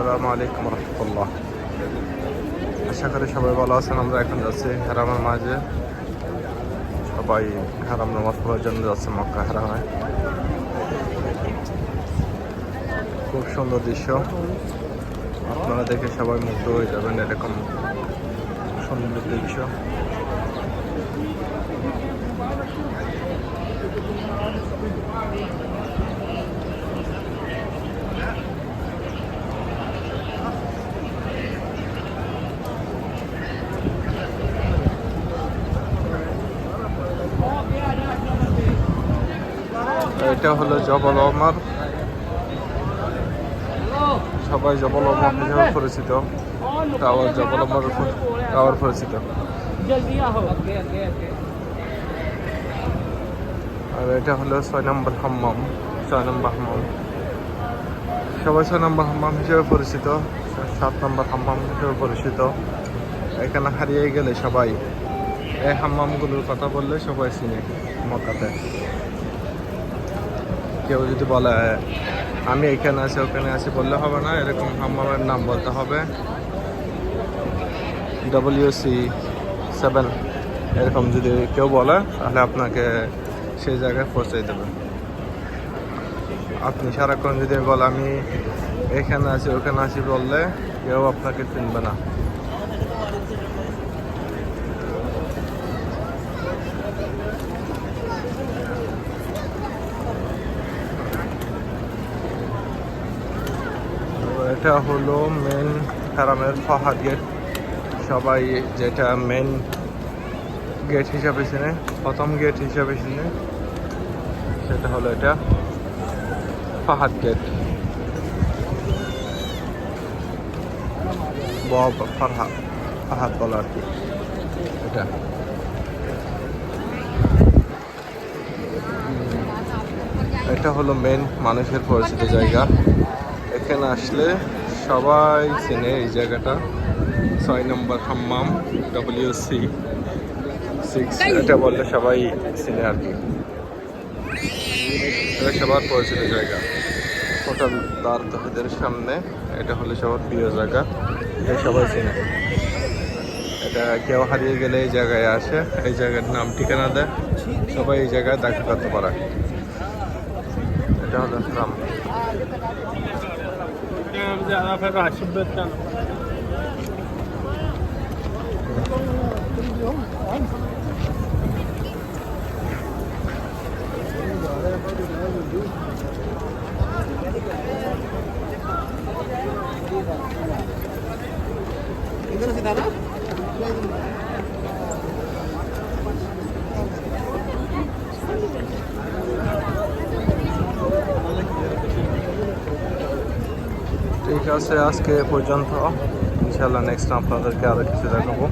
আসসালামু আলাইকুম রহমতুল্লাহ। আশা করি সবাই ভালো আছেন। আমরা এখন যাচ্ছি হারামের মাঝে, সবাই হারাম নামাজ পড়ার জন্য যাচ্ছে মক্কা হারামে। খুব সুন্দর দৃশ্য, আপনারা দেখে সবাই মুগ্ধ হয়ে যাবেন। এরকম সুন্দর দৃশ্য। এটা হলো জবল ওমর, সবাই জবল ওমর হিসেবে পরিচিত। টাওয়ার জবল ওমর টাওয়ার পরিচিত। আর এটা হলো 6 নম্বর হাম্মাম। 6 নম্বর হাম্মাম, সবাই 6 নম্বর হাম্মাম হিসেবে পরিচিত, 7 নম্বর হাম্মাম হিসেবে পরিচিত। এখানে হারিয়ে গেলে সবাই এই হাম্মামগুলোর কথা বললে সবাই চিনে মক্কাতে। কেউ যদি বলে আমি এখানে আছি ওখানে আছি বললে হবে না, এরকম হাম্মামের নাম বলতে হবে। WC7 এরকম যদি কেউ বলে তাহলে আপনাকে সেই জায়গায় পৌঁছে দেবে। আপনি সারাক্ষণ যদি বলে আমি এখানে আছি ওখানে আছি বললে কেউ আপনাকে চিনবে না। এটা হলো মেন হারামের ফাহাদ গেট। সবাই যেটা মেন গেট হিসাবে চিনে, প্রথম গেট হিসাবে চিনে, সেটা হলো এটা ফাহাদ গেট। ফাহাদ বলা আর কি এটা। এটা হলো মেন মানুষের পরিচিত জায়গা। এখানে আসলে সবাই চেনে এই জায়গাটা। 6 নম্বর হাম্মাম, WC6 এটা বললে সবাই চেনে আর কি। এটা সবার পরিচিত জায়গা। হোটেল দার তহিদের সামনে এটা হলো সবার প্রিয় জায়গা, এটা সবাই চেনে। এটা কেউ হারিয়ে গেলে এই জায়গায় আসে, এই জায়গার নাম ঠিকানা দেয়, সবাই এই জায়গায় দেখা করতে পারে। এটা হলো নাম। ঠিক আছে, আজকে পর্যন্ত। ইনশাল্লাহ নেক্সট আপনাদেরকে আরো কিছু দেখাবো।